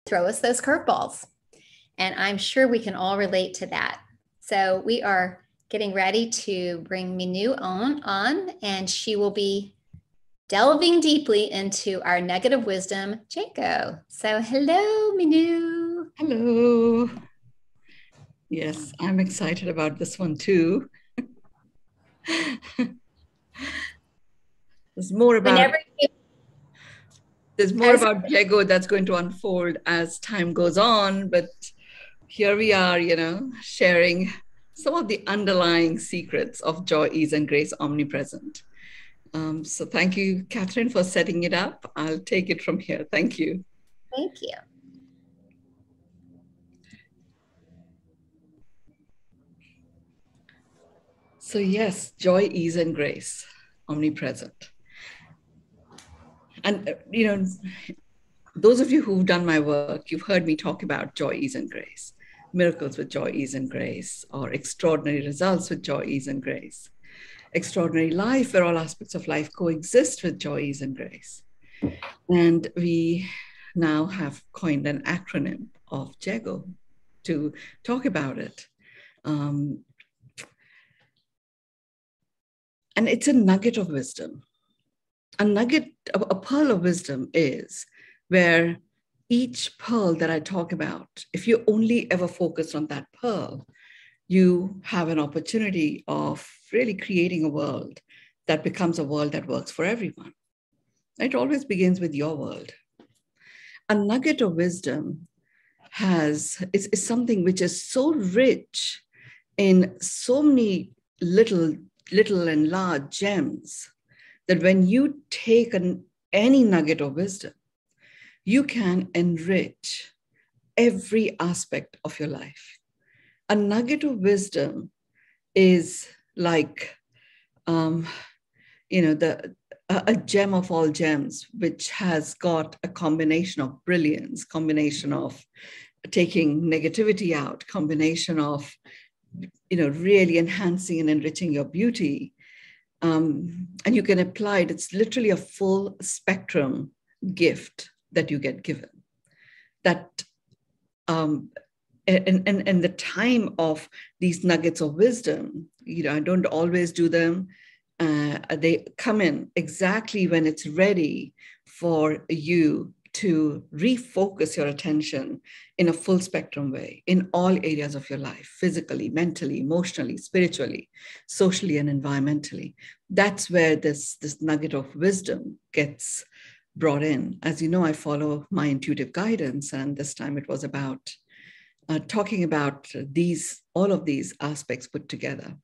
throw us those curveballs. And I'm sure we can all relate to that. So we are getting ready to bring Mynoo on, and she will be delving deeply into our nugget of wisdom, JEGO. So hello, Mynoo. Hello. Yes, I'm excited about this one too. There's more about JEGO that's going to unfold as time goes on, but here we are, sharing some of the underlying secrets of joy, ease, and grace omnipresent. So thank you, Catherine, for setting it up. I'll take it from here. Thank you. Thank you. So yes, joy, ease, and grace, omnipresent. And, those of you who've done my work, you've heard me talk about joy, ease, and grace, miracles with joy, ease, and grace, or extraordinary results with joy, ease, and grace, extraordinary life where all aspects of life coexist with joy, ease, and grace. And we now have coined an acronym of JEGO to talk about it. And it's a nugget of wisdom. A pearl of wisdom is where each pearl that I talk about, if you only ever focus on that pearl, you have an opportunity of really creating a world that becomes a world that works for everyone. It always begins with your world. A nugget of wisdom is something which is so rich in so many little and large gems that when you take any nugget of wisdom, you can enrich every aspect of your life. A nugget of wisdom is like, a gem of all gems, which has got a combination of brilliance, combination of taking negativity out, combination of, really enhancing and enriching your beauty. And you can apply it. It's literally a full spectrum gift that you get given. That and the time of these nuggets of wisdom, I don't always do them. They come in exactly when it's ready for you to refocus your attention in a full spectrum way in all areas of your life, physically, mentally, emotionally, spiritually, socially, and environmentally. That's where this nugget of wisdom gets brought in. As you know, I follow my intuitive guidance, and this time it was about talking about all of these aspects put together.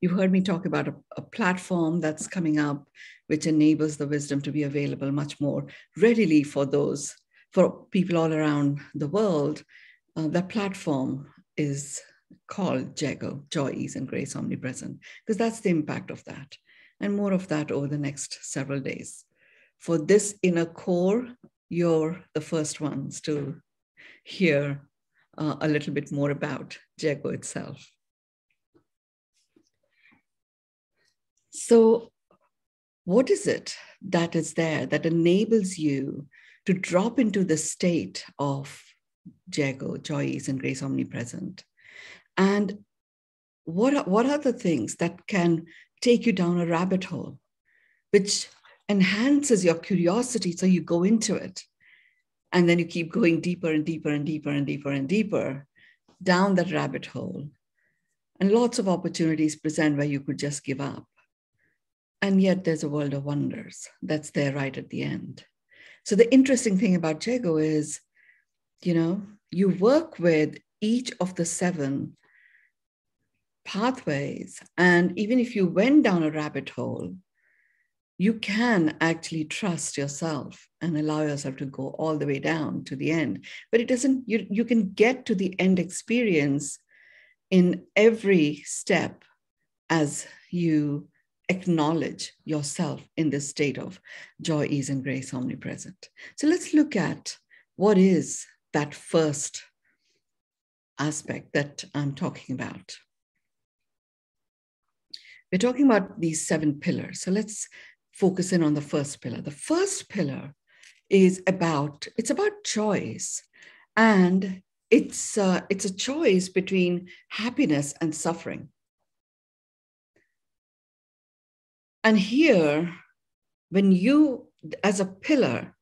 You heard me talk about a platform that's coming up, which enables the wisdom to be available much more readily for people all around the world. That platform is called JEGO, Joy, Ease, and Grace Omnipresent, because that's the impact of that. And more of that over the next several days. For this inner core, you're the first ones to hear a little bit more about JEGO itself. So what is it that is there that enables you to drop into the state of JEGO, Joy, Ease, and Grace Omnipresent? And what are the things that can take you down a rabbit hole, which enhances your curiosity so you go into it, and then you keep going deeper and deeper and deeper and deeper and deeper down that rabbit hole. And lots of opportunities present where you could just give up. And yet there's a world of wonders that's there right at the end. So the interesting thing about JEGO is, you work with each of the 7 pathways. And even if you went down a rabbit hole, you can actually trust yourself and allow yourself to go all the way down to the end. But it doesn't, you can get to the end experience in every step as you acknowledge yourself in this state of joy, ease, and grace omnipresent. So let's look at what is that first aspect that I'm talking about. We're talking about these 7 pillars. So let's focus in on the first pillar. The first pillar it's about choice. And it's a choice between happiness and suffering. And here, when you, as a pillar,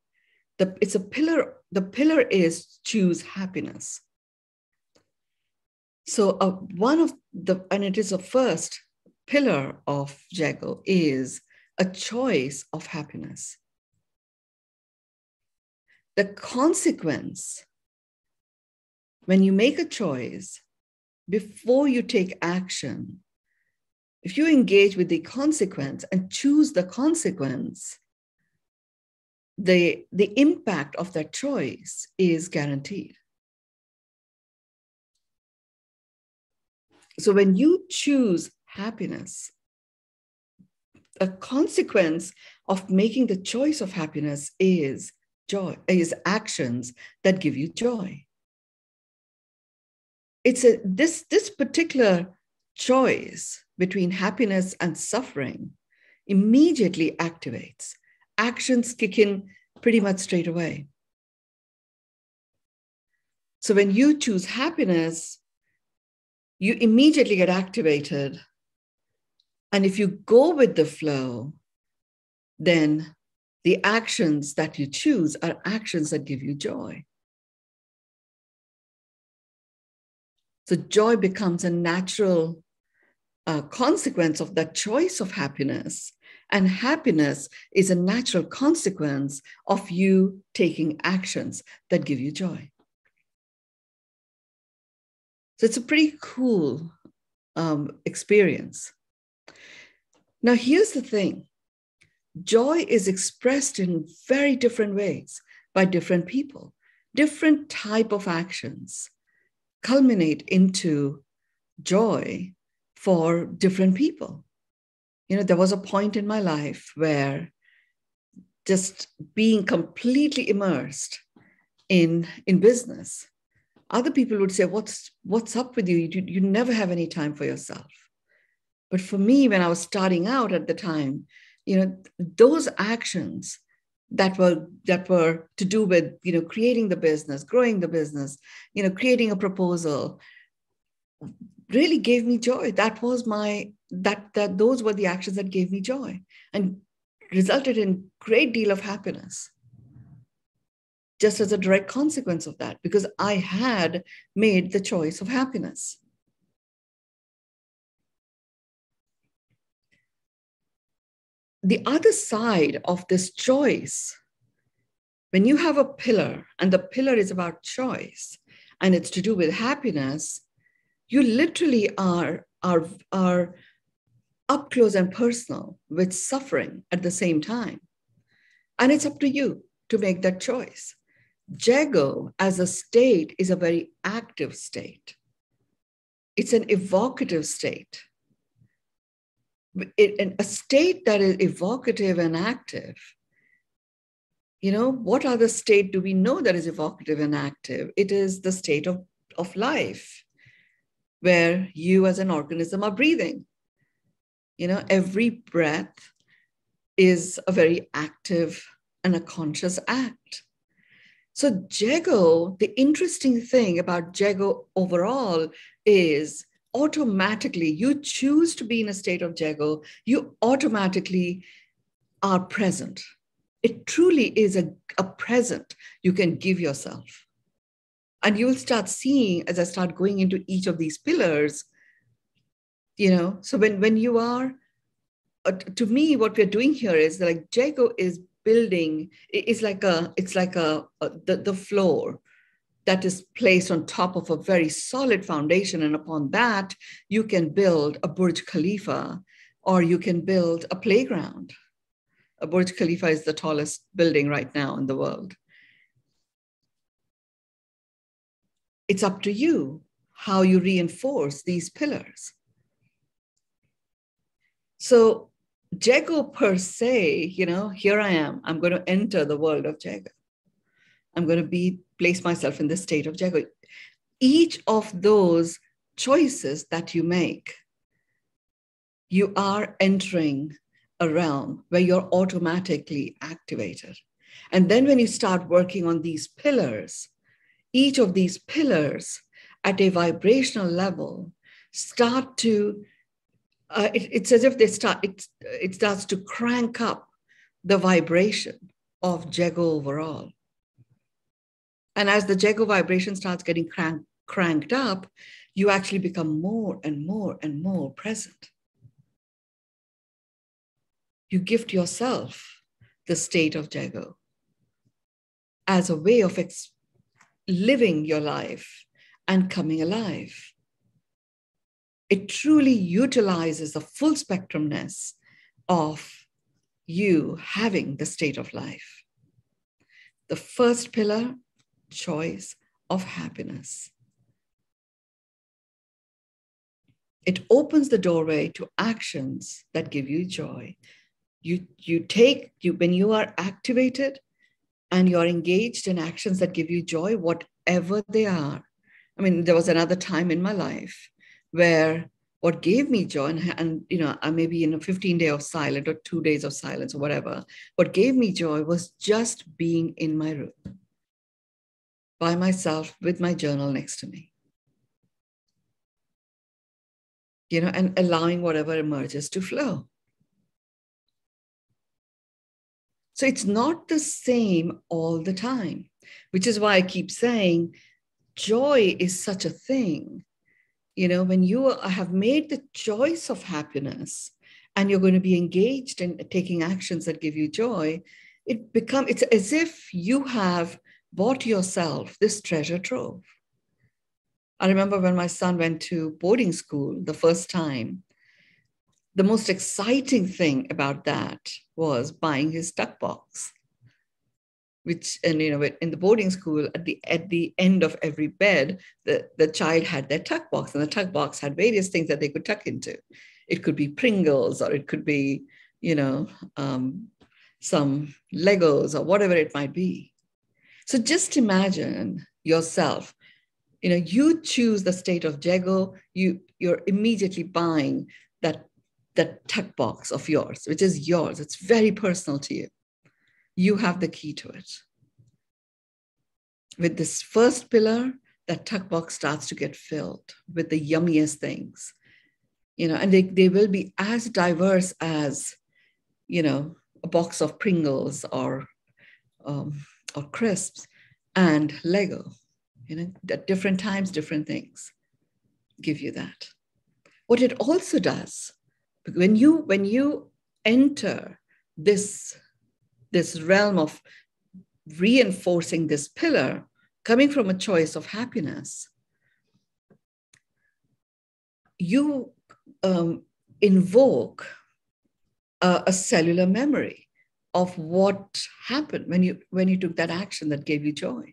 the pillar is choose happiness. So and it is a first pillar of JEGO is a choice of happiness. The consequence, when you make a choice, before you take action, if you engage with the consequence and choose the consequence, the impact of that choice is guaranteed. So when you choose happiness, a consequence of making the choice of happiness is joy, is actions that give you joy. It's this particular choice between happiness and suffering immediately activates. Actions kick in pretty much straight away. So when you choose happiness, you immediately get activated. And if you go with the flow, then the actions that you choose are actions that give you joy. So joy becomes a natural consequence of that choice of happiness. And happiness is a natural consequence of you taking actions that give you joy. So it's a pretty cool experience. Now, here's the thing. Joy is expressed in very different ways by different people. Different type of actions culminate into joy for different people. You know, there was a point in my life where just being completely immersed in business, other people would say, what's up with you? You never have any time for yourself. But for me, when I was starting out at the time, you know, those actions that were to do with, you know, creating the business, growing the business, you know, creating a proposal, really gave me joy. That was those were the actions that gave me joy and resulted in great deal of happiness, just as a direct consequence of that, because I had made the choice of happiness. The other side of this choice, when you have a pillar and the pillar is about choice and it's to do with happiness, you literally are up close and personal with suffering at the same time. And it's up to you to make that choice. JEGO as a state is a very active state. It's an evocative state. A state that is evocative and active. You know, what other state do we know that is evocative and active? It is the state of life, where you as an organism are breathing. You know, every breath is a very active and a conscious act. So JEGO, the interesting thing about JEGO overall is automatically you choose to be in a state of JEGO, you automatically are present. It truly is a present you can give yourself. And you will start seeing, as I start going into each of these pillars, you know, so when you are, to me, what we're doing here is like JEGO is building, it's like the floor that is placed on top of a very solid foundation. And upon that, you can build a Burj Khalifa, or you can build a playground. A Burj Khalifa is the tallest building right now in the world. It's up to you how you reinforce these pillars. So JEGO per se, you know, here I am. I'm going to enter the world of JEGO. I'm going to place myself in the state of JEGO. Each of those choices that you make, you are entering a realm where you're automatically activated. And then when you start working on these pillars, each of these pillars at a vibrational level start to, it's as if it starts to crank up the vibration of JEGO overall. And as the JEGO vibration starts getting cranked up, you actually become more and more and more present. You gift yourself the state of JEGO as a way of living your life and coming alive. It truly utilizes the full spectrumness of you having the state of life. The first pillar, choice of happiness. It opens the doorway to actions that give you joy. When you are activated and you're engaged in actions that give you joy, whatever they are. I mean, there was another time in my life where what gave me joy, and I may be in a 15-day of silence or 2 days of silence or whatever, what gave me joy was just being in my room by myself with my journal next to me, and allowing whatever emerges to flow. So it's not the same all the time, which is why I keep saying joy is such a thing. When you have made the choice of happiness and you're going to be engaged in taking actions that give you joy, it's as if you have bought yourself this treasure trove. I remember when my son went to boarding school the first time, the most exciting thing about that was buying his tuck box, which, and in the boarding school, at the end of every bed, the child had their tuck box, and the tuck box had various things that they could tuck into. It could be Pringles, or it could be, some Legos, or whatever it might be. So just imagine yourself, you choose the state of JEGO, you're immediately buying that tuck box of yours, which is yours. It's very personal to you. You have the key to it. With this first pillar, that tuck box starts to get filled with the yummiest things, and they will be as diverse as, a box of Pringles or crisps and Lego. At different times, different things give you that. What it also does, when you enter this realm of reinforcing this pillar, coming from a choice of happiness, you invoke a cellular memory of what happened when you took that action that gave you joy.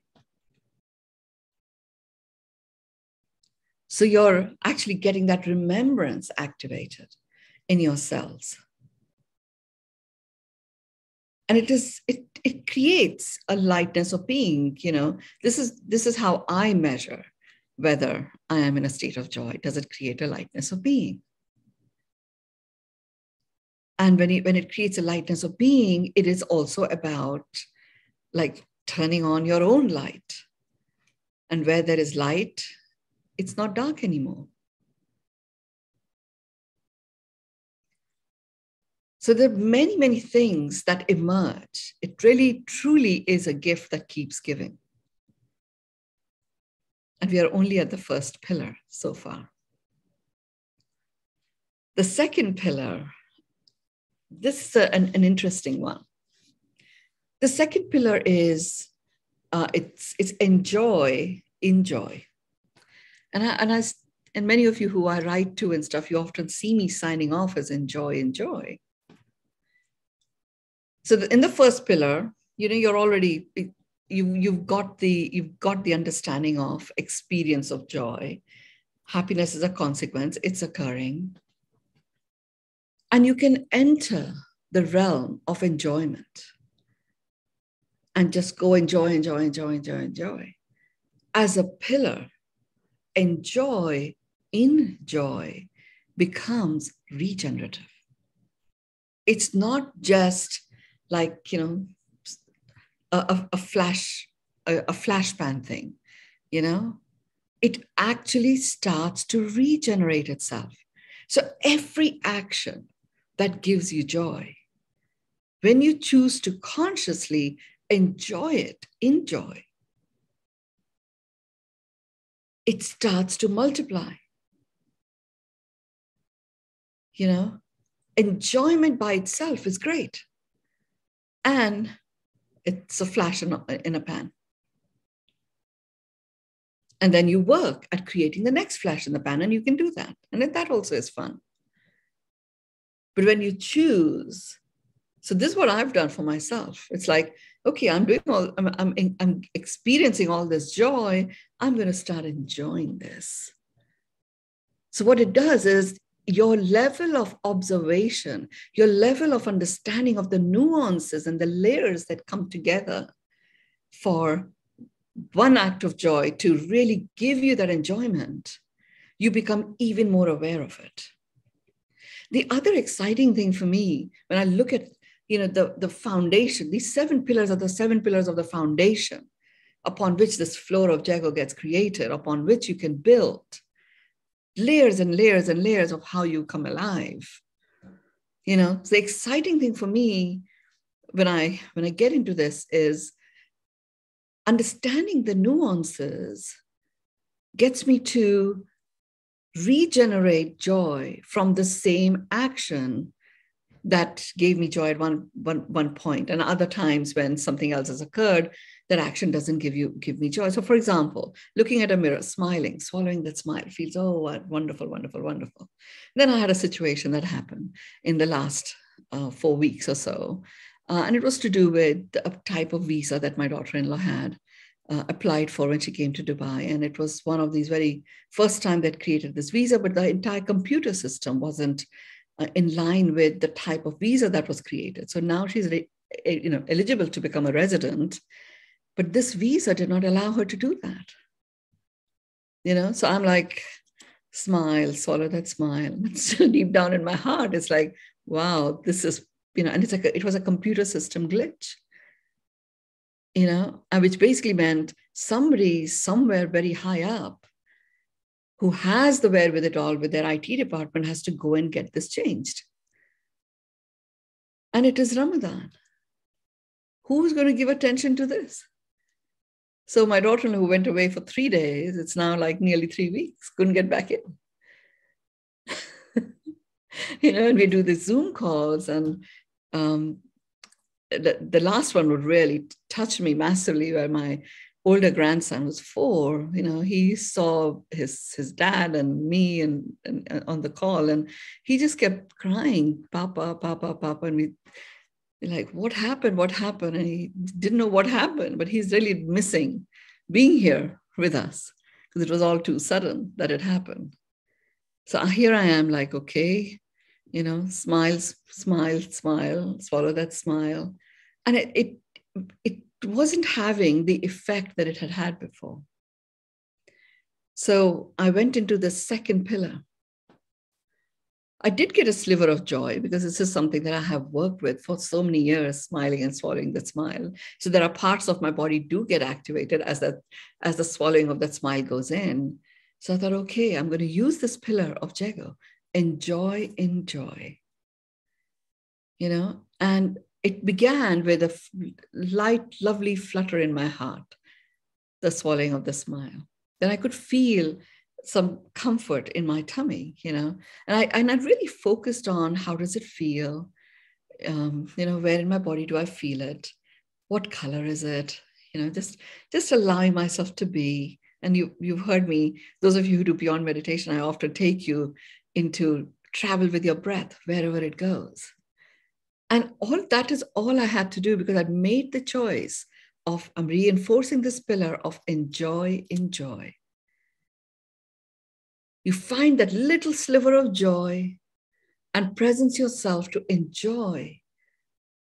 So you're actually getting that remembrance activated in your cells. And it creates a lightness of being. This is how I measure whether I am in a state of joy. Does it create a lightness of being? And when it creates a lightness of being, it is also about like turning on your own light. And where there is light, it's not dark anymore. So there are many, many things that emerge. It really, truly is a gift that keeps giving. And we are only at the first pillar so far. The second pillar, this is an interesting one. The second pillar is, it's enjoy. And many of you who I write to and stuff, you often see me signing off as enjoy. So in the first pillar, you're already, you've got the understanding of experience of joy. Happiness is a consequence, it's occurring. And you can enter the realm of enjoyment and just go enjoy. As a pillar, enjoy in joy becomes regenerative. It's not just like, a flash pan thing, you know, it actually starts to regenerate itself. So every action that gives you joy, when you choose to consciously enjoy it starts to multiply. You know, enjoyment by itself is great. And it's a flash in a pan. And then you work at creating the next flash in the pan, and you can do that. And that also is fun. But when you choose, so this is what I've done for myself. It's like, okay, I'm experiencing all this joy. I'm going to start enjoying this. So what it does is your level of observation, your level of understanding of the nuances and the layers that come together for one act of joy to really give you that enjoyment, you become even more aware of it. The other exciting thing for me, when I look at, you know, the foundation, these 7 pillars are the 7 pillars of the foundation upon which this floor of JEGO gets created, upon which you can build layers and layers and layers of how you come alive. You know, so the exciting thing for me when I get into this is understanding the nuances gets me to regenerate joy from the same action that gave me joy at one point. And other times when something else has occurred, that action doesn't give me joy. So for example, looking at a mirror, smiling, swallowing that smile feels, oh, wonderful, wonderful, wonderful. Then I had a situation that happened in the last 4 weeks or so. And it was to do with a type of visa that my daughter-in-law had applied for when she came to Dubai. And it was one of these very first time that created this visa, but the entire computer system wasn't in line with the type of visa that was created. So now she's eligible to become a resident, but this visa did not allow her to do that. You know, so I'm like, smile, swallow that smile. But still deep down in my heart, it's like, wow, this is, you know, and it's like it was a computer system glitch. You know, which basically meant somebody somewhere very high up who has the wherewithal with their IT department has to go and get this changed. And it is Ramadan. Who's going to give attention to this? So my daughter-in-law, who went away for 3 days, it's now like nearly 3 weeks, couldn't get back in. You know, and we do these Zoom calls, and the last one would really touch me massively, where my older grandson was 4, you know, he saw his dad and me and on the call, and he just kept crying, Papa, Papa, Papa. And we like, what happened? What happened? And he didn't know what happened, but he's really missing being here with us because it was all too sudden that it happened. So here I am like, okay, you know, smile, smile, smile, swallow that smile. And it wasn't having the effect that it had had before. So I went into the second pillar. I did get a sliver of joy because this is something that I have worked with for so many years, smiling and swallowing that smile. So there are parts of my body do get activated as the swallowing of that smile goes in. So I thought, okay, I'm going to use this pillar of JEGO, enjoy, enjoy. You know, and it began with a light, lovely flutter in my heart, the swallowing of the smile. Then I could feel some comfort in my tummy, you know, and I really focused on how does it feel, you know, where in my body do I feel it? What color is it? You know, just allowing myself to be. And you've heard me, those of you who do Beyond Meditation, I often take you into travel with your breath, wherever it goes. And all that is all I had to do because I'd made the choice of I'm reinforcing this pillar of enjoy, enjoy. You find that little sliver of joy and presence yourself to enjoy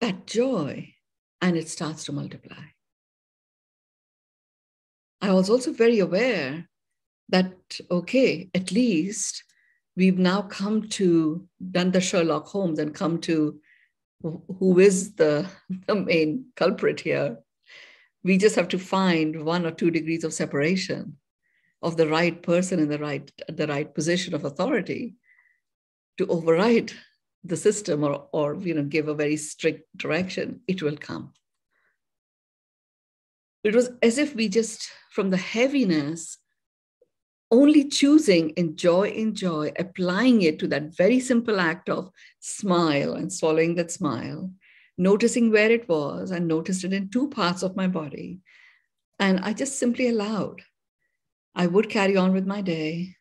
that joy, and it starts to multiply. I was also very aware that, okay, at least we've now done the Sherlock Holmes and come to who is the main culprit here. We just have to find 1 or 2 degrees of separation of the right person in the right position of authority to override the system or give a very strict direction. It will come. It was as if we just, from the heaviness, only choosing enjoy, applying it to that very simple act of smile and swallowing that smile, noticing where it was, and noticed it in 2 parts of my body. And I just simply allowed. I would carry on with my day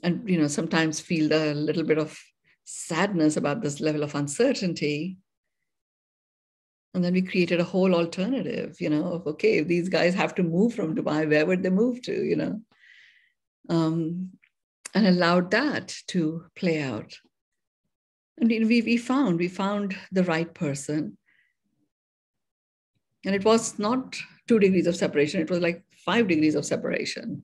and, sometimes feel a little bit of sadness about this level of uncertainty. And then we created a whole alternative, of, okay, if these guys have to move from Dubai, where would they move to, and allowed that to play out. And we found the right person. And it was not 2 degrees of separation. It was like 5 degrees of separation.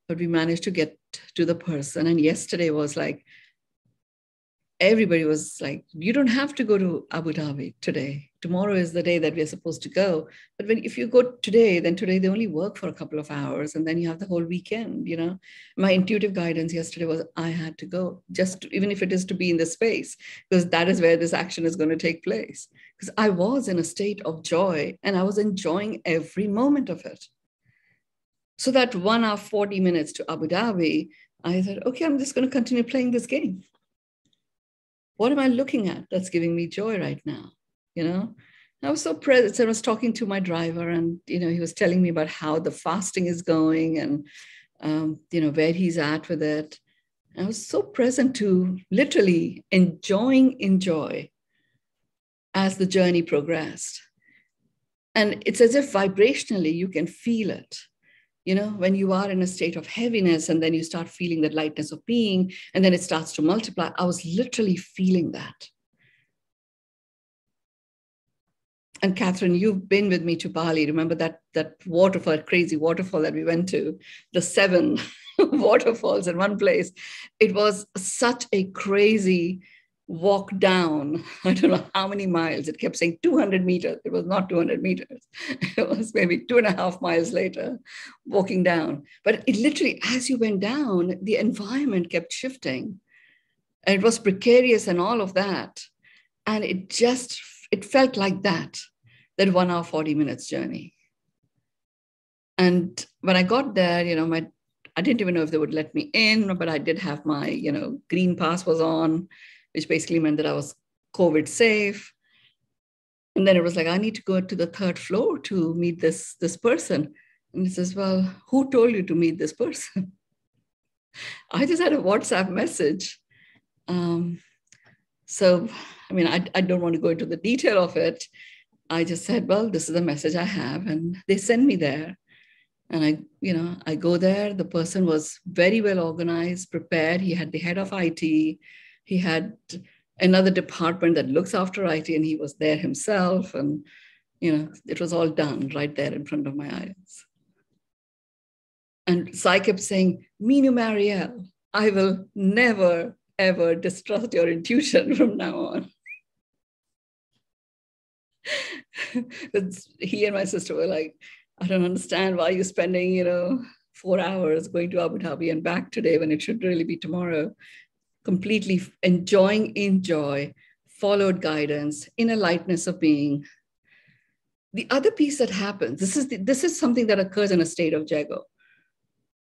But we managed to get to the person. And yesterday was like, everybody was like, you don't have to go to Abu Dhabi today. Tomorrow is the day that we're supposed to go. But if you go today, then today they only work for a couple of hours and then you have the whole weekend, My intuitive guidance yesterday was I had to go, even if it is to be in the space, because that is where this action is going to take place. Because I was in a state of joy and I was enjoying every moment of it. So that 1 hour, 40 minutes to Abu Dhabi, I thought, okay, I'm just going to continue playing this game. What am I looking at that's giving me joy right now? I was so present. I was talking to my driver and, he was telling me about how the fasting is going and, where he's at with it. I was so present to literally enjoy as the journey progressed. And it's as if vibrationally you can feel it. When you are in a state of heaviness and then you start feeling that lightness of being, and then it starts to multiply. I was literally feeling that. And Catherine, you've been with me to Bali. Remember that waterfall, crazy waterfall that we went to, the 7 waterfalls in one place. It was such a crazy walk down. I don't know how many miles. It kept saying 200 meters. It was not 200 meters. It was maybe 2.5 miles later walking down. But it literally, as you went down, the environment kept shifting. And it was precarious and all of that. And it felt like that 1 hour, 40 minutes journey. And when I got there, I didn't even know if they would let me in, but I did have my, green pass was on, which basically meant that I was COVID safe. And then it was like, I need to go to the 3rd floor to meet this person. And he says, well, who told you to meet this person? I just had a WhatsApp message. So, I don't want to go into the detail of it. I just said, well, this is the message I have. And they send me there. And I go there. The person was very well organized, prepared. He had the head of IT. He had another department that looks after IT, and he was there himself. And, it was all done right there in front of my eyes. And Sai kept saying, Mynoo Maryel, I will never, ever distrust your intuition from now on. He and my sister were like, I don't understand why you're spending, 4 hours going to Abu Dhabi and back today when it should really be tomorrow. Completely enjoy, followed guidance in a lightness of being. The other piece that happens, this is something that occurs in a state of JEGO.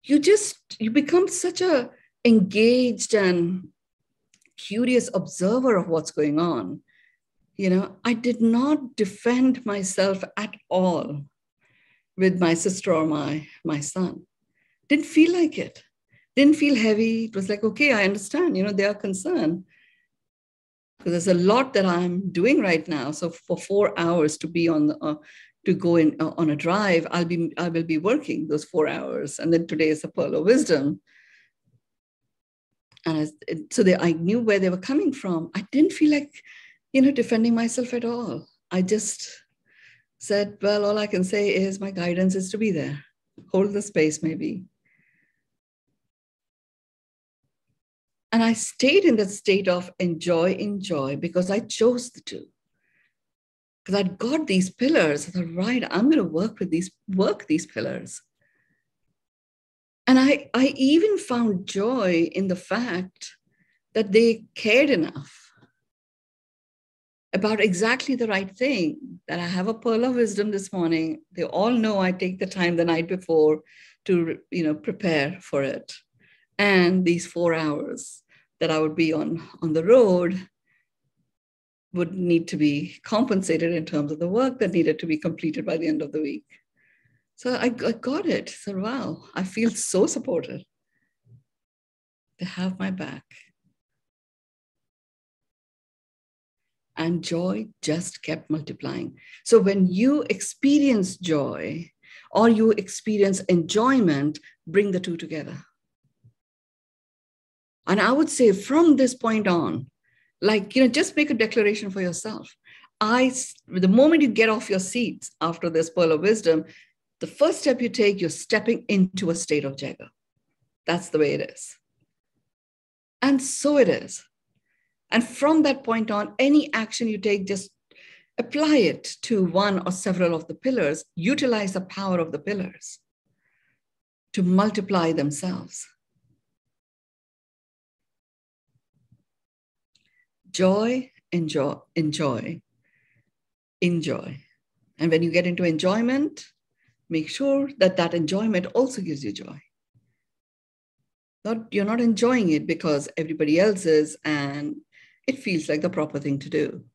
You become such a engaged and curious observer of what's going on. I did not defend myself at all with my sister or my son. Didn't feel like it. Didn't feel heavy. It was like, okay, I understand, they are concerned. Because there's a lot that I'm doing right now. So for 4 hours to be to go in on a drive, I will be working those 4 hours. And then today is a pearl of wisdom. And I knew where they were coming from. I didn't feel like, defending myself at all. I just said, well, all I can say is my guidance is to be there. Hold the space, maybe. And I stayed in that state of enjoy, because I chose the 2. Because I'd got these pillars. I thought, right, I'm going to work these pillars. And I even found joy in the fact that they cared enough about exactly the right thing, that I have a pearl of wisdom this morning. They all know I take the time the night before to, prepare for it. And these 4 hours that I would be on the road would need to be compensated in terms of the work that needed to be completed by the end of the week. So I got it. So wow, I feel so supported. They have my back. And joy just kept multiplying. So when you experience joy or you experience enjoyment, bring the two together. And I would say from this point on, just make a declaration for yourself. The moment you get off your seats after this pearl of wisdom, the first step you take, you're stepping into a state of JEGO. That's the way it is. And so it is. And from that point on, any action you take, just apply it to one or several of the pillars. Utilize the power of the pillars to multiply themselves. Joy, enjoy. And when you get into enjoyment, make sure that enjoyment also gives you joy. You're not enjoying it because everybody else is and it feels like the proper thing to do.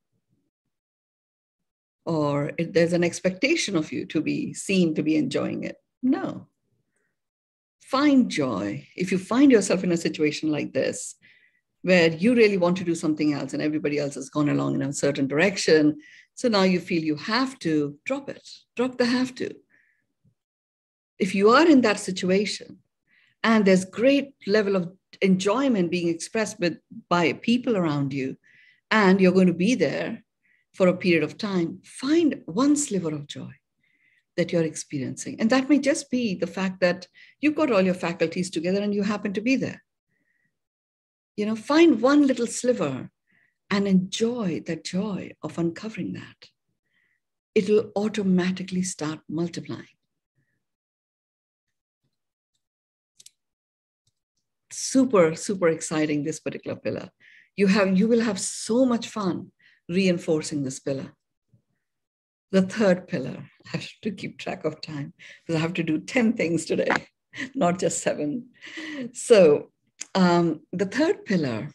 Or there's an expectation of you to be seen to be enjoying it. No. Find joy. If you find yourself in a situation like this, where you really want to do something else and everybody else has gone along in a certain direction, so now you feel you have to, drop it. Drop the have to. If you are in that situation and there's great level of enjoyment being expressed by people around you, and you're going to be there for a period of time, find one sliver of joy that you're experiencing. And that may just be the fact that you've got all your faculties together and you happen to be there. Find one little sliver and enjoy the joy of uncovering that. It'll automatically start multiplying. Super, super exciting, this particular pillar. You will have so much fun reinforcing this pillar. The third pillar, I have to keep track of time because I have to do 10 things today, not just 7. So the third pillar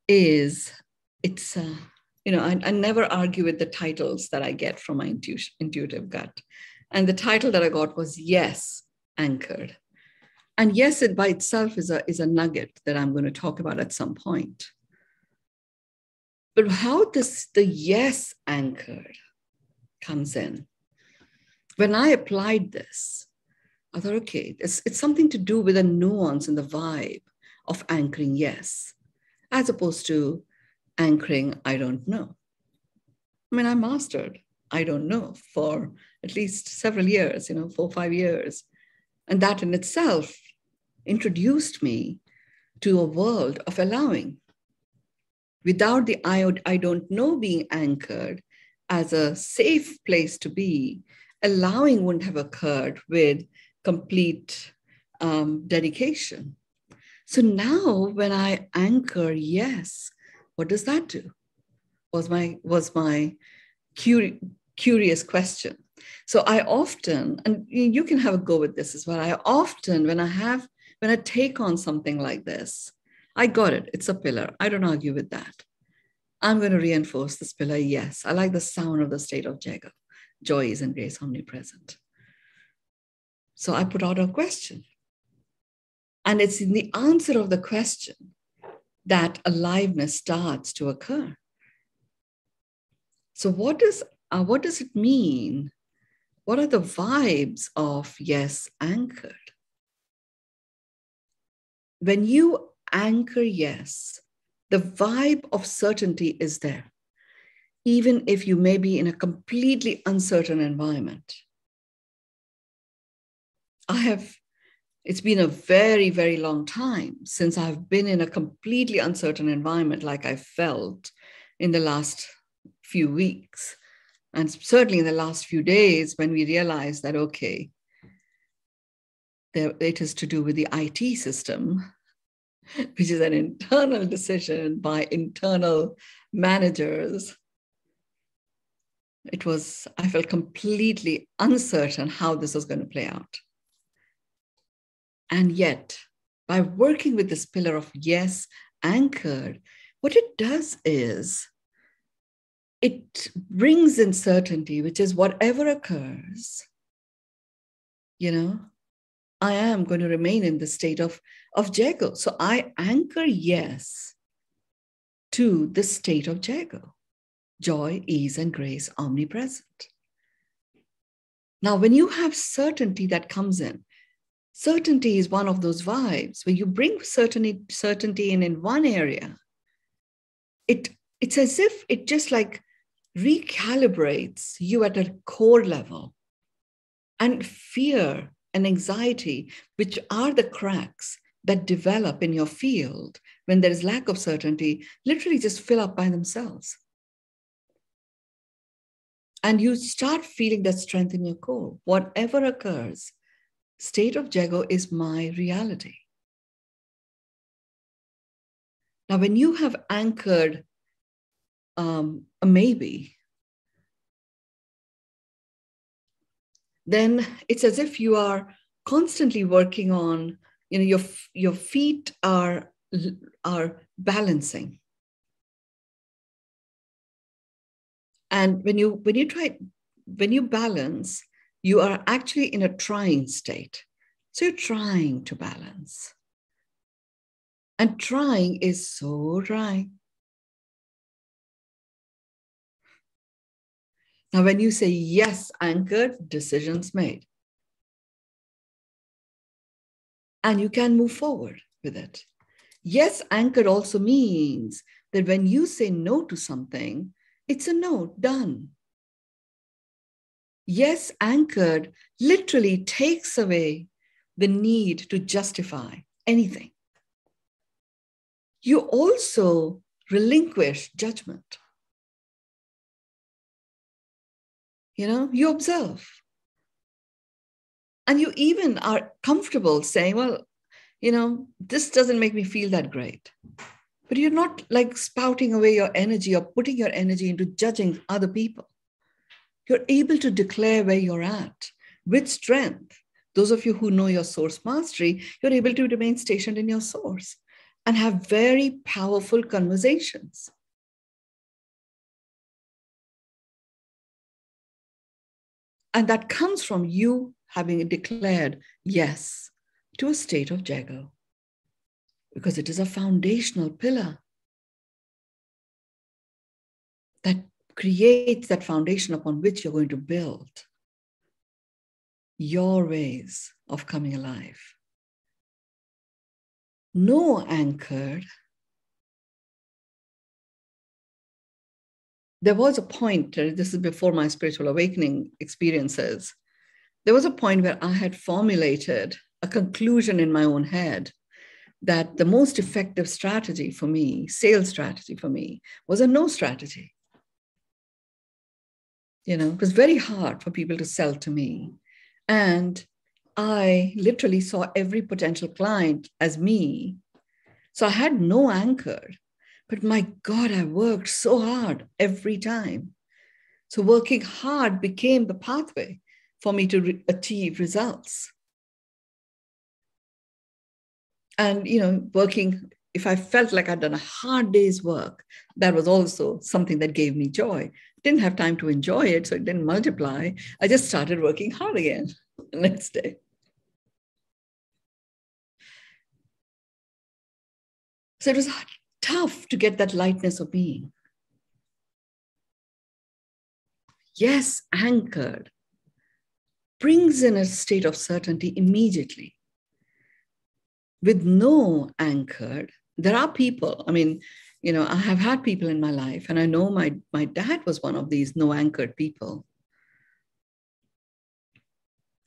is, I never argue with the titles that I get from my intuitive gut. And the title that I got was Yes, Anchored. And yes, it by itself is a nugget that I'm going to talk about at some point. But how the yes anchored comes in. When I applied this, I thought, okay, it's something to do with a nuance in the vibe of anchoring yes, as opposed to anchoring I don't know. I mastered I don't know for at least several years, 4 or 5 years. And that in itself introduced me to a world of allowing. Without the I don't know being anchored as a safe place to be, allowing wouldn't have occurred with complete dedication. So now when I anchor yes, what does that do? Was my curious question. So I often, and you can have a go with this as well, I often, when I take on something like this, I got it, it's a pillar. I don't argue with that. I'm going to reinforce this pillar. Yes, I like the sound of the state of JEGO. Joy is and grace omnipresent. So I put out a question. And it's in the answer of the question that aliveness starts to occur. So what does it mean? What are the vibes of yes anchored? When you anchor yes, the vibe of certainty is there, even if you may be in a completely uncertain environment. It's been a very, very long time since I've been in a completely uncertain environment like I felt in the last few weeks. And certainly in the last few days, when we realized that, okay, it is to do with the IT system, which is an internal decision by internal managers. I felt completely uncertain how this was going to play out. And yet, by working with this pillar of yes, anchored, what it does is it brings in certainty, which is whatever occurs, I am going to remain in the state of JEGO. So I anchor yes to the state of JEGO. Joy, ease, and grace, omnipresent. Now, when you have certainty that comes in, certainty is one of those vibes where you bring certainty in one area. It's as if it just like recalibrates you at a core level. And fear and anxiety, which are the cracks that develop in your field when there is lack of certainty, literally just fill up by themselves. And you start feeling that strength in your core. Whatever occurs, state of JEGO is my reality. Now, when you have anchored a maybe, then it's as if you are constantly working on, your feet are balancing. And when you balance, you are actually in a trying state. So you're trying to balance. And trying is so trying. Now, when you say yes, anchored, decisions made. And you can move forward with it. Yes, anchored also means that when you say no to something, it's a no, done. Yes, anchored literally takes away the need to justify anything. You also relinquish judgment. You observe. And you even are comfortable saying, well, this doesn't make me feel that great. But you're not like spouting away your energy or putting your energy into judging other people. You're able to declare where you're at with strength. Those of you who know your source mastery, you're able to remain stationed in your source and have very powerful conversations. And that comes from you having declared yes to a state of JEGO, because it is a foundational pillar that creates that foundation upon which you're going to build your ways of coming alive. No anchored. There was a point, this is before my spiritual awakening experiences, there was a point where I had formulated a conclusion in my own head that the most effective strategy for me, sales strategy for me, was a no strategy. It was very hard for people to sell to me. And I literally saw every potential client as me. So I had no anchor. But my God, I worked so hard every time. So working hard became the pathway for me to achieve results. And, working, if I felt like I'd done a hard day's work, that was also something that gave me joy. Didn't have time to enjoy it, so it didn't multiply. I just started working hard again the next day. So it was tough to get that lightness of being. Yes, anchored brings in a state of certainty immediately. With no anchored, there are people, I have had people in my life, and I know my dad was one of these no anchored people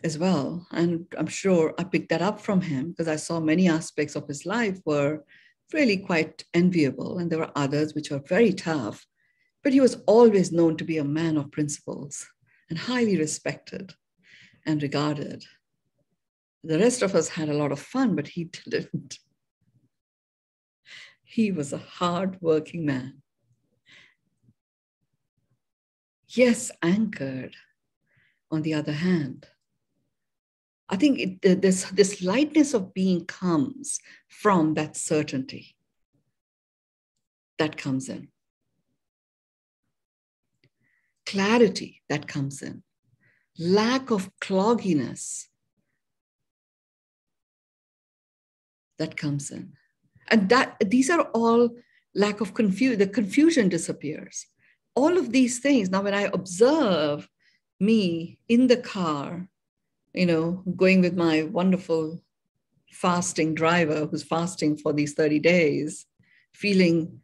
as well. And I'm sure I picked that up from him because I saw many aspects of his life were really quite enviable. And there were others which are very tough. But he was always known to be a man of principles and highly respected and regarded. The rest of us had a lot of fun, but he didn't. He was a hard-working man. Yes, anchored, on the other hand. I think this lightness of being comes from that certainty that comes in. Clarity that comes in. Lack of clogginess that comes in. And these are all lack of confusion. The confusion disappears. All of these things. Now, when I observe me in the car, going with my wonderful fasting driver who's fasting for these 30 days, feeling,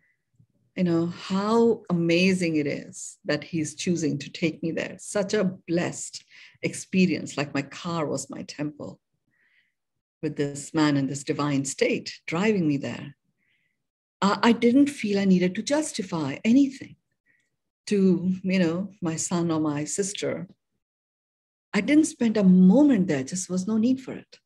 how amazing it is that he's choosing to take me there. Such a blessed experience, like my car was my temple, with this man in this divine state driving me there. I didn't feel I needed to justify anything to, my son or my sister. I didn't spend a moment there, just was no need for it.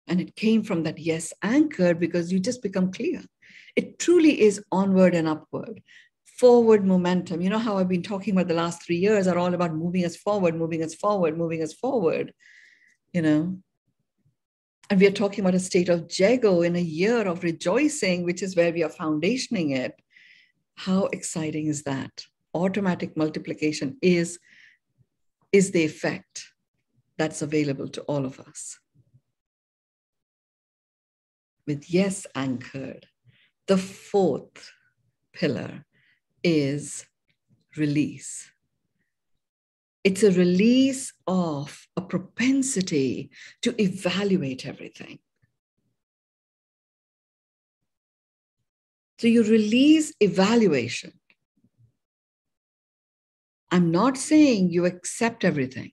And it came from that yes anchored, because you just become clear. It truly is onward and upward. Forward momentum. You know how I've been talking about the last 3 years are all about moving us forward, moving us forward, moving us forward, And we are talking about a state of JEGO in a year of rejoicing, which is where we are foundationing it. How exciting is that? Automatic multiplication is the effect that's available to all of us. With yes anchored, the fourth pillar is release. It's a release of a propensity to evaluate everything. So you release evaluation. I'm not saying you accept everything.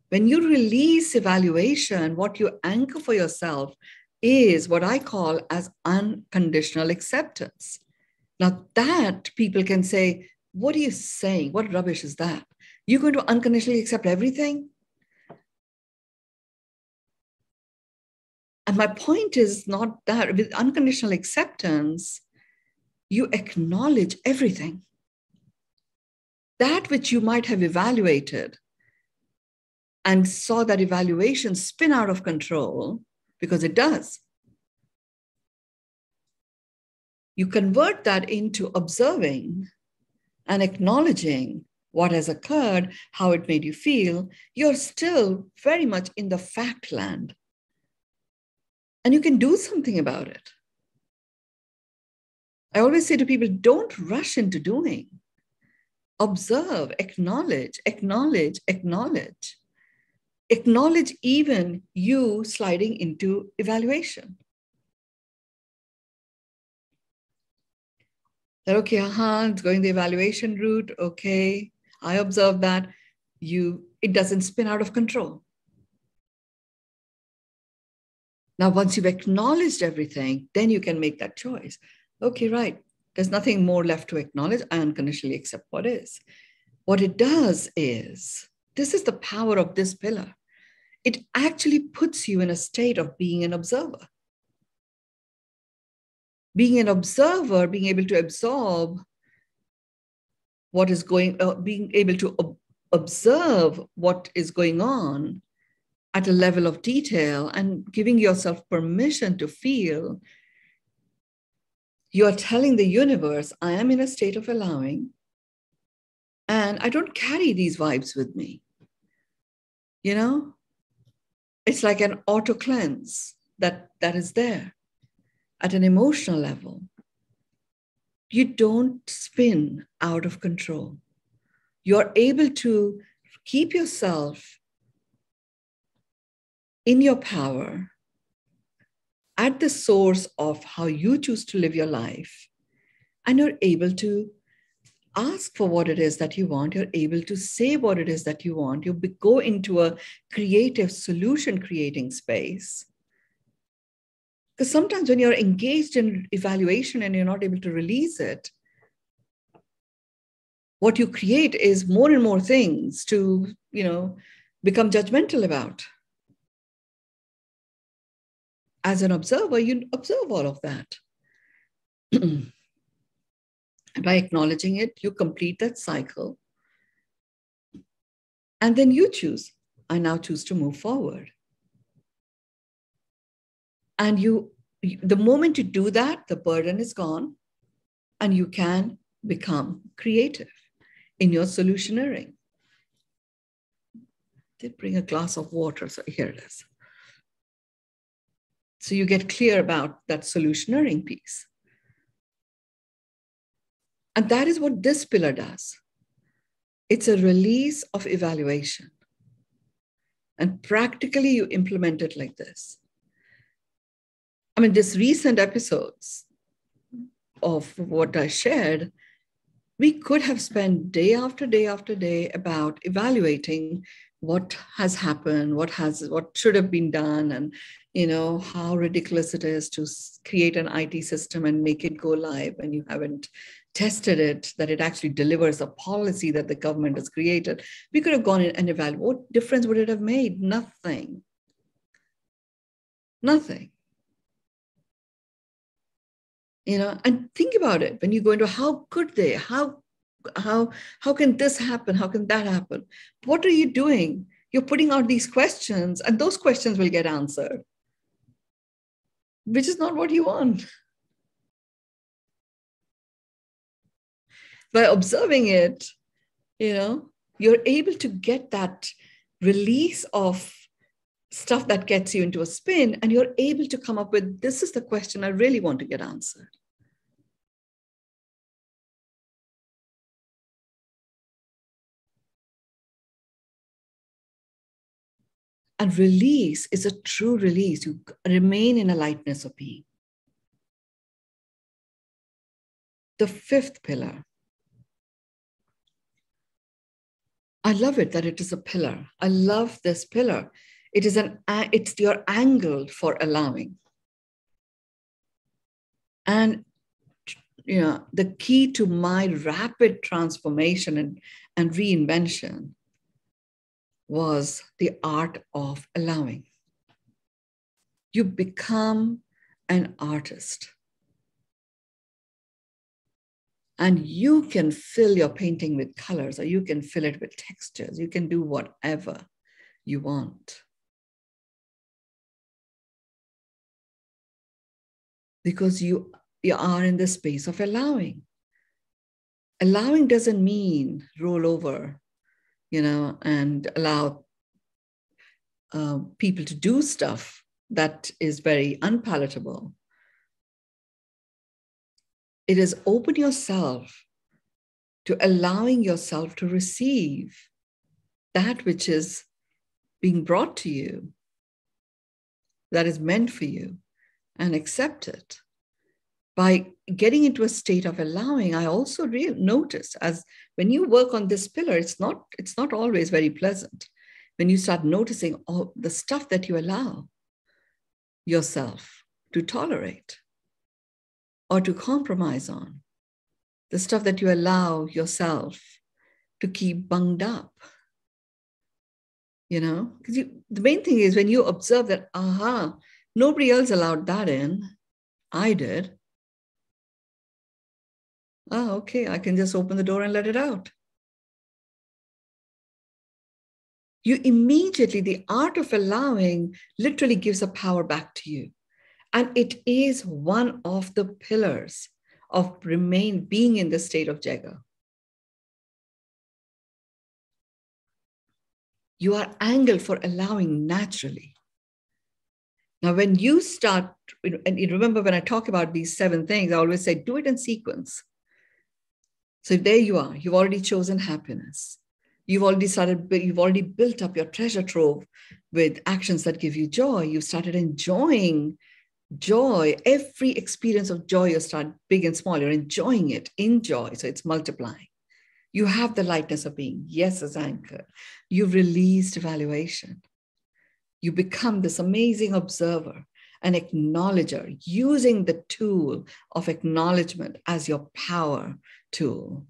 When you release evaluation, what you anchor for yourself is what I call as unconditional acceptance. Now that people can say, what are you saying? What rubbish is that? You're going to unconditionally accept everything? And my point is not that. With unconditional acceptance, you acknowledge everything. That which you might have evaluated and saw that evaluation spin out of control, because it does. You convert that into observing and acknowledging what has occurred, how it made you feel. You're still very much in the fact land. And you can do something about it. I always say to people, don't rush into doing. Observe, acknowledge, acknowledge, acknowledge. Acknowledge even you sliding into evaluation. That, okay, it's going the evaluation route. Okay, I observe that. It doesn't spin out of control. Now, once you've acknowledged everything, then you can make that choice. Okay, right. There's nothing more left to acknowledge. I unconditionally accept what is. What it does is, this is the power of this pillar. It actually puts you in a state of being an observer. Being an observer, being able to absorb what is being able to observe what is going on at a level of detail and giving yourself permission to feel. You are telling the universe, I am in a state of allowing, and I don't carry these vibes with me. It's like an auto cleanse that is there at an emotional level. You don't spin out of control. You're able to keep yourself in your power at the source of how you choose to live your life. And you're able to ask for what it is that you want. You're able to say what it is that you want. You go into a creative solution creating space. Because sometimes when you're engaged in evaluation and you're not able to release it, what you create is more and more things to, become judgmental about. As an observer, you observe all of that. And by acknowledging it, you complete that cycle. And then you choose. I now choose to move forward. And the moment you do that, the burden is gone, and you can become creative in your solutionering. Did bring a glass of water, so here it is. So you get clear about that solutionering piece. And that is what this pillar does. It's a release of evaluation. And practically you implement it like this. I mean, these recent episodes of what I shared, we could have spent day after day after day about evaluating what has happened, what should have been done, and how ridiculous it is to create an IT system and make it go live when you haven't tested it, that it actually delivers a policy that the government has created. We could have gone in and evaluated. What difference would it have made? Nothing. Nothing. And think about it. When you go into how could they, how can this happen? How can that happen? What are you doing? You're putting out these questions, and those questions will get answered, which is not what you want. By observing it, you're able to get that release of stuff that gets you into a spin, and you're able to come up with, this is the question I really want to get answered. And release is a true release. You remain in a lightness of being. The fifth pillar. I love it that it is a pillar. I love this pillar. It's your angle for allowing. And the key to my rapid transformation and reinvention was the art of allowing. You become an artist. And you can fill your painting with colors, or you can fill it with textures. You can do whatever you want. Because you are in the space of allowing. Allowing doesn't mean roll over, and allow people to do stuff that is very unpalatable. It is open yourself to allowing yourself to receive that which is being brought to you, that is meant for you, and accept it. By getting into a state of allowing, I also noticed, as when you work on this pillar, it's not always very pleasant. When you start noticing all the stuff that you allow yourself to tolerate or to compromise on, the stuff that you allow yourself to keep bunged up, because the main thing is when you observe that, nobody else allowed that in, I did. Okay, I can just open the door and let it out. You immediately, the art of allowing literally gives a power back to you. And it is one of the pillars of being in the state of JEGO. You are angled for allowing naturally. Now, when you start, and you remember when I talk about these 7 things, I always say, do it in sequence. So there you are. You've already chosen happiness. You've already built up your treasure trove with actions that give you joy. You've started enjoying joy. Every experience of joy, you start big and small. You're enjoying it in joy. So it's multiplying. You have the lightness of being. Yes, as anchor. You've released evaluation. You become this amazing observer. an acknowledger, using the tool of acknowledgement as your power tool.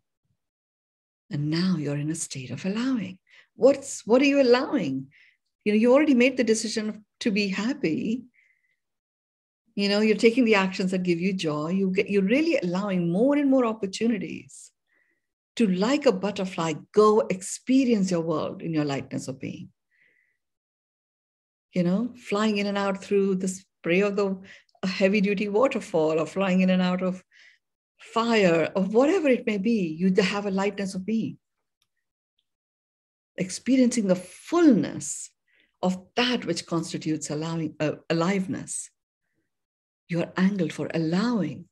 And now you're in a state of allowing. What are you allowing? You already made the decision to be happy. You're taking the actions that give you joy. You're really allowing more and more opportunities to, like a butterfly, go experience your world in your lightness of being. Flying in and out through the spray of the heavy-duty waterfall, or flying in and out of fire, or whatever it may be, you have a lightness of being. Experiencing the fullness of that which constitutes aliveness. You're angled for allowing.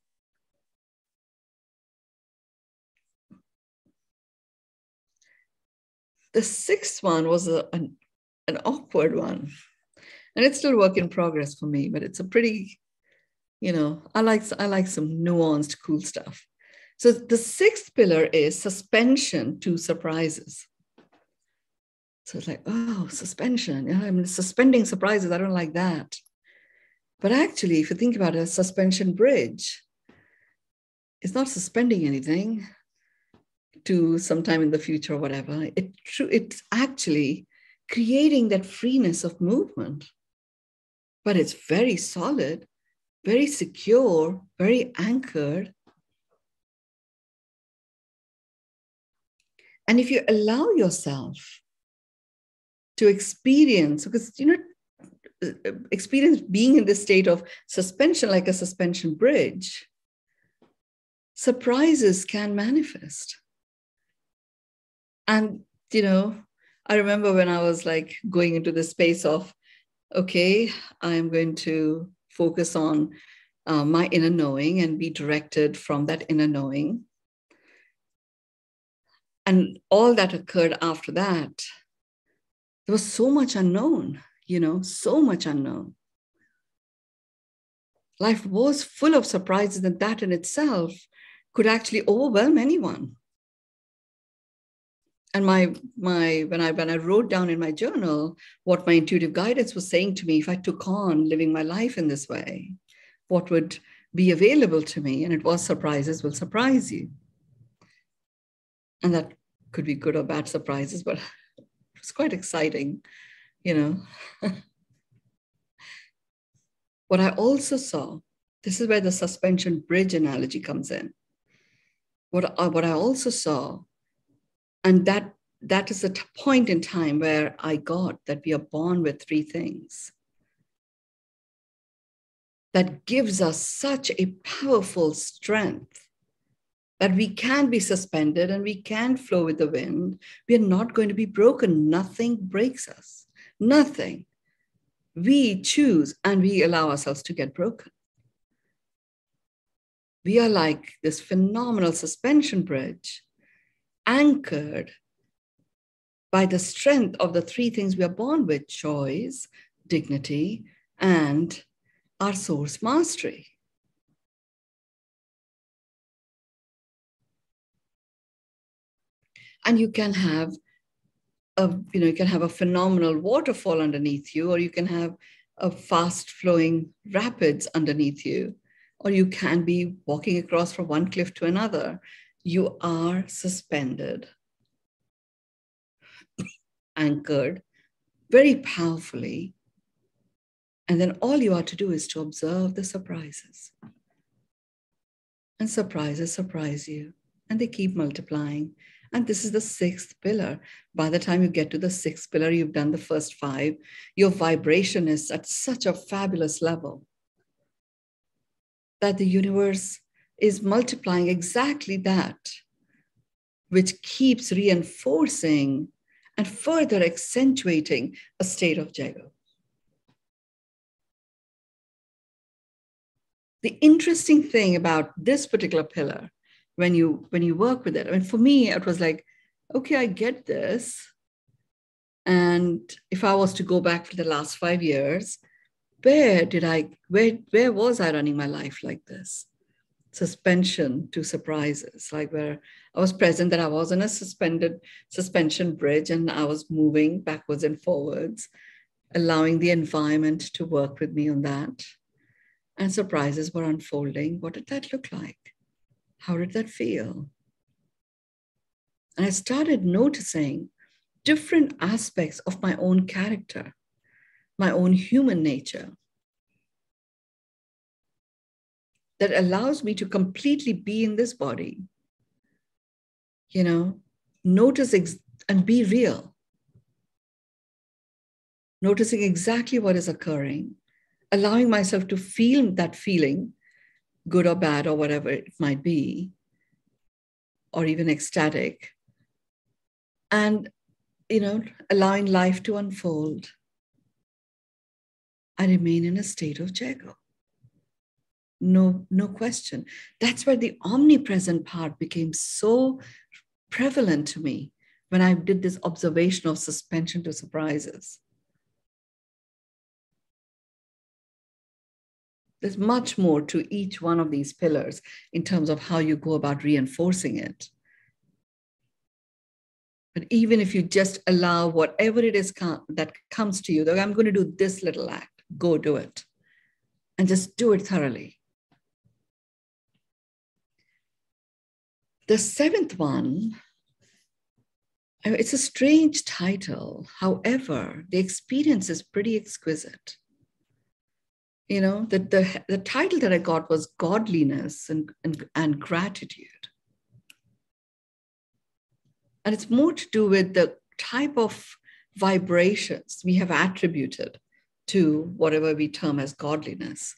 The sixth one was an awkward one. And it's still work in progress for me, but it's a pretty, I like some nuanced, cool stuff. So the sixth pillar is suspension to surprises. So it's like, oh, suspension. I'm suspending surprises. I don't like that. But actually, if you think about it, a suspension bridge, it's not suspending anything to sometime in the future or whatever. It's actually creating that freeness of movement. But it's very solid, very secure, very anchored. And if you allow yourself to experience, because, experience being in this state of suspension, like a suspension bridge, surprises can manifest. And, I remember when I was like going into the space of, okay, I'm going to focus on my inner knowing and be directed from that inner knowing. And all that occurred after that, there was so much unknown, so much unknown. Life was full of surprises, and that in itself could actually overwhelm anyone. And when I wrote down in my journal what my intuitive guidance was saying to me, if I took on living my life in this way, what would be available to me? And it was surprises will surprise you. And that could be good or bad surprises, but it was quite exciting, What I also saw, this is where the suspension bridge analogy comes in. What I also saw, and that is a point in time where I got that we are born with three things that gives us such a powerful strength that we can be suspended and we can flow with the wind. We are not going to be broken. Nothing breaks us. Nothing. We choose and we allow ourselves to get broken. We are like this phenomenal suspension bridge, anchored by the strength of the three things we are born with: choice, dignity, and our source mastery. And you can have a phenomenal waterfall underneath you, or you can have a fast flowing rapids underneath you, or you can be walking across from one cliff to another. You are suspended, anchored very powerfully. And then all you are to do is to observe the surprises. And surprises surprise you, and they keep multiplying. And this is the sixth pillar. By the time you get to the sixth pillar, you've done the first five. Your vibration is at such a fabulous level that the universe is multiplying exactly that, which keeps reinforcing and further accentuating a state of JEGO. The interesting thing about this particular pillar, when you work with it, I mean, for me, it was like, okay, I get this. And if I was to go back for the last 5 years, where was I running my life like this? Suspension to surprises, like where I was present that I was on a suspension bridge and I was moving backwards and forwards, allowing the environment to work with me on that. and surprises were unfolding. What did that look like? How did that feel? And I started noticing different aspects of my own character, my own human nature, that allows me to completely be in this body, notice and be real, noticing exactly what is occurring, allowing myself to feel that feeling, good or bad or whatever it might be, or even ecstatic, and, allowing life to unfold. I remain in a state of JEGO. No question. That's where the omnipresent part became so prevalent to me when I did this observation of suspension to surprises. There's much more to each one of these pillars in terms of how you go about reinforcing it. But even if you just allow whatever it is that comes to you, that I'm going to do this little act, go do it. And just do it thoroughly. The seventh one, it's a strange title. However, the experience is pretty exquisite. The title that I got was Godliness and Gratitude. And it's more to do with the type of vibrations we have attributed to whatever we term as godliness.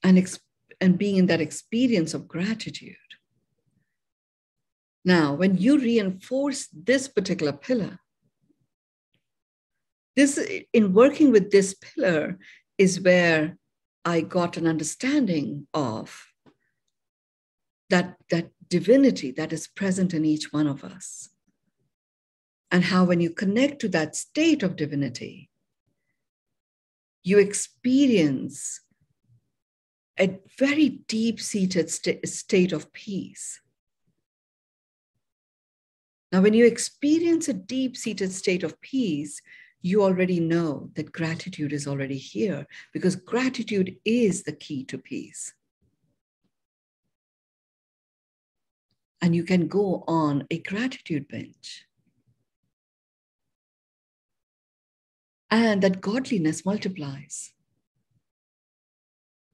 And being in that experience of gratitude. Now, when you reinforce this particular pillar, in working with this pillar is where I got an understanding of that divinity that is present in each one of us. And how when you connect to that state of divinity, you experience a very deep-seated state of peace. Now, when you experience a deep-seated state of peace, you already know that gratitude is already here, because gratitude is the key to peace. And you can go on a gratitude bench. And that godliness multiplies.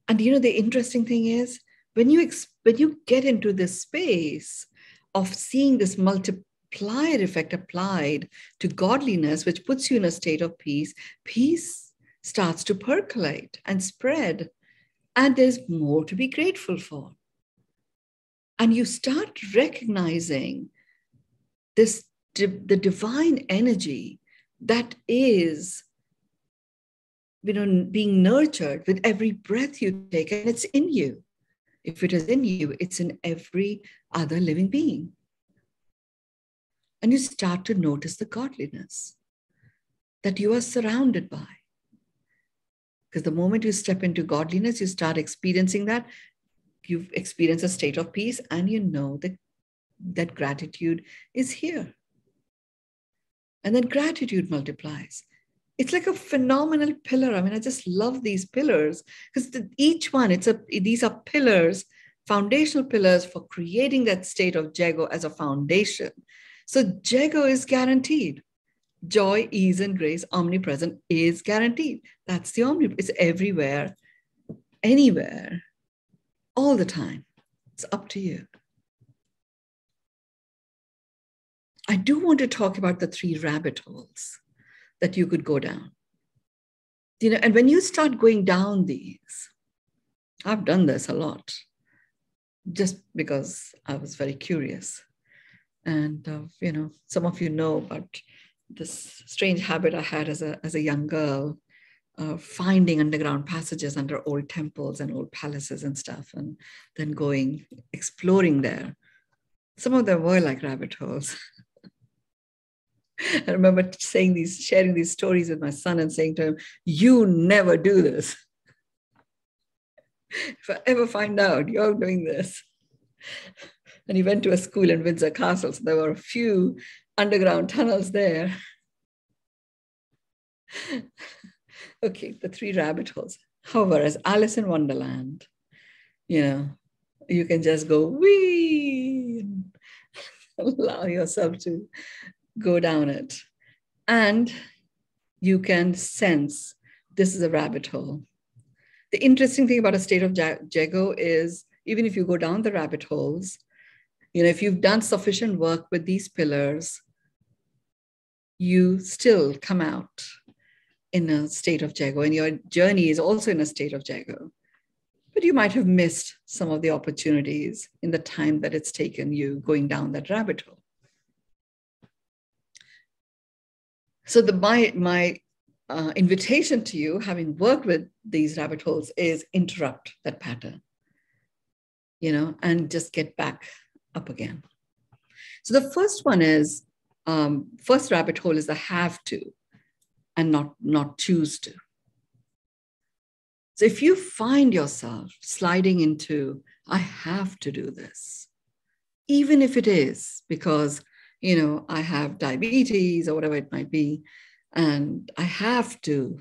And the interesting thing is, when you get into this space of seeing this multiplier effect applied to godliness, which puts you in a state of peace, peace starts to percolate and spread. And there's more to be grateful for. And you start recognizing the divine energy that is being nurtured with every breath you take, and it's in you. If it is in you, it's in every other living being. And you start to notice the godliness that you are surrounded by. Because the moment you step into godliness, you start experiencing that. You experience a state of peace, and you know that gratitude is here. And then gratitude multiplies. It's like a phenomenal pillar. I mean, I just love these pillars because each one, these are pillars, foundational pillars for creating that state of JEGO as a foundation. So JEGO is guaranteed. Joy, ease, and grace, omnipresent, is guaranteed. That's the omnipresent. It's everywhere, anywhere, all the time. It's up to you. I do want to talk about the 3 rabbit holes that you could go down. And when you start going down these, I've done this a lot, just because I was very curious. And, some of you know about this strange habit I had as a young girl, finding underground passages under old temples and old palaces and stuff, and then exploring there. Some of them were like rabbit holes. I remember sharing these stories with my son and saying to him, "You never do this. If I ever find out you're doing this." And he went to a school in Windsor Castle, so there were a few underground tunnels there. Okay, the 3 rabbit holes. However, as Alice in Wonderland, you can just go wee and allow yourself to go down it. And you can sense this is a rabbit hole. The interesting thing about a state of JEGO is even if you go down the rabbit holes, if you've done sufficient work with these pillars, you still come out in a state of JEGO, and your journey is also in a state of JEGO. But you might have missed some of the opportunities in the time that it's taken you going down that rabbit hole. So my invitation to you, having worked with these rabbit holes, is interrupt that pattern, and just get back up again. So the first one is, first rabbit hole is the have to and not choose to. So if you find yourself sliding into, I have to do this, even if it is because, I have diabetes or whatever it might be, and I have to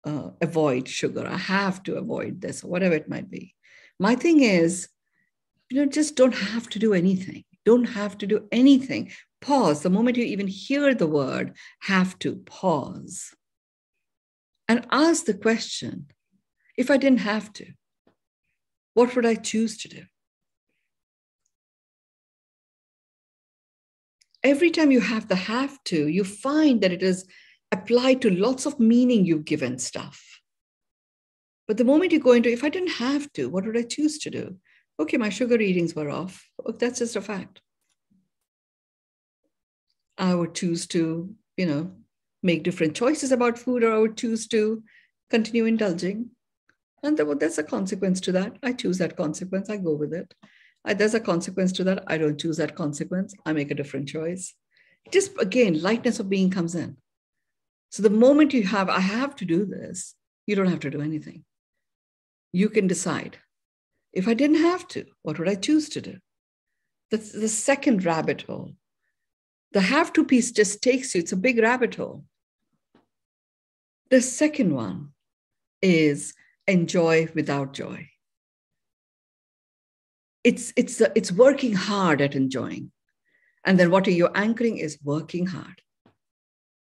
avoid sugar, I have to avoid this or whatever it might be. My thing is, just don't have to do anything. Don't have to do anything. Pause. The moment you even hear the word have to, pause. And ask the question, if I didn't have to, what would I choose to do? Every time you have the have to, you find that it is applied to lots of meaning you've given stuff. But the moment you go into, if I didn't have to, what would I choose to do? Okay, my sugar readings were off. Oh, that's just a fact. I would choose to, make different choices about food, or I would choose to continue indulging. And there's a consequence to that. I choose that consequence. I go with it. There's a consequence to that. I don't choose that consequence. I make a different choice. Just again, lightness of being comes in. So the moment you have, I have to do this, you don't have to do anything. You can decide. If I didn't have to, what would I choose to do? That's the second rabbit hole. The have to piece just takes you, it's a big rabbit hole. The second one is enjoy without joy. It's working hard at enjoying. And then what you're anchoring is working hard.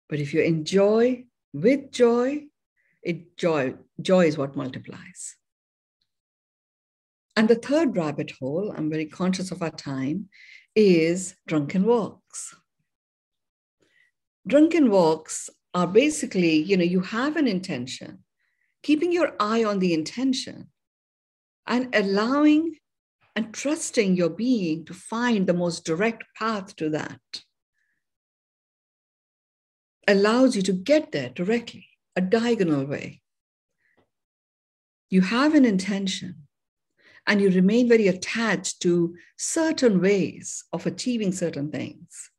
But if you enjoy with joy, joy is what multiplies. And the third rabbit hole, I'm very conscious of our time, is drunken walks. Drunken walks are basically, you have an intention, keeping your eye on the intention and allowing and trusting your being to find the most direct path to that. Allows you to get there directly, a diagonal way. You have an intention and you remain very attached to certain ways of achieving certain things.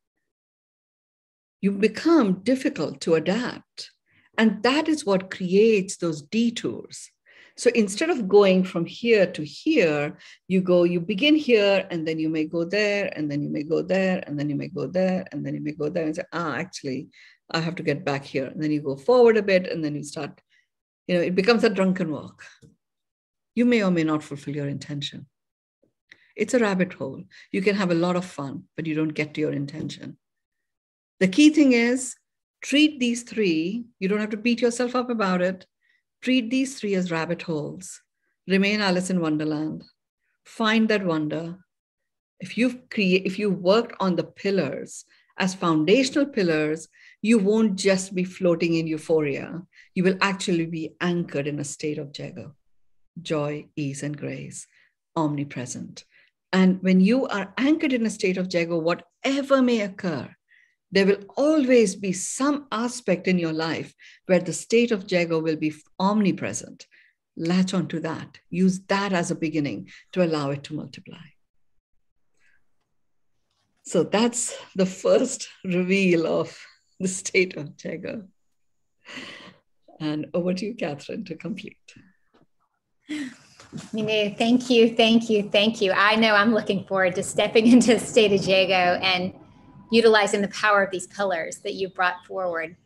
You become difficult to adapt. And that is what creates those detours. So instead of going from here to here, you begin here, and then you may go there, and then you may go there, and then you may go there, and then you may go there and say, actually, I have to get back here. And then you go forward a bit, and then you start, it becomes a drunken walk. You may or may not fulfill your intention. It's a rabbit hole. You can have a lot of fun, but you don't get to your intention. The key thing is, treat these 3. You don't have to beat yourself up about it. Treat these 3 as rabbit holes. Remain Alice in Wonderland. Find that wonder. If you've worked on the pillars as foundational pillars, you won't just be floating in euphoria. You will actually be anchored in a state of JEGO. Joy, ease, and grace. Omnipresent. And when you are anchored in a state of JEGO, whatever may occur, there will always be some aspect in your life where the state of JEGO will be omnipresent. Latch onto that. Use that as a beginning to allow it to multiply. So that's the first reveal of the state of JEGO. And over to you, Catherine, to complete. Mynoo, thank you. I know I'm looking forward to stepping into the state of JEGO and utilizing the power of these pillars that you brought forward.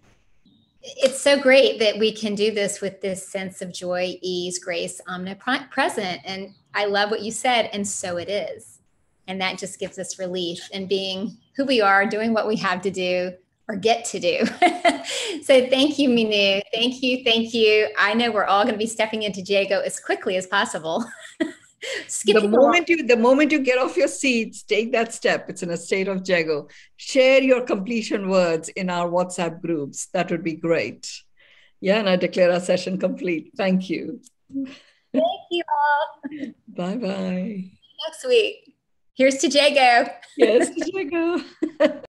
it's so great that we can do this with this sense of joy, ease, grace, omnipresent. And I love what you said. And so it is. And that just gives us relief in being who we are, doing what we have to do or get to do. So thank you, Mynoo. Thank you. Thank you. I know we're all going to be stepping into JEGO as quickly as possible. The moment you get off your seats, take that step. It's in a state of JEGO. Share your completion words in our WhatsApp groups. That would be great. Yeah, and I declare our session complete. Thank you. Thank you all. Bye-bye. Next week. Here's to JEGO. Yes, to JEGO.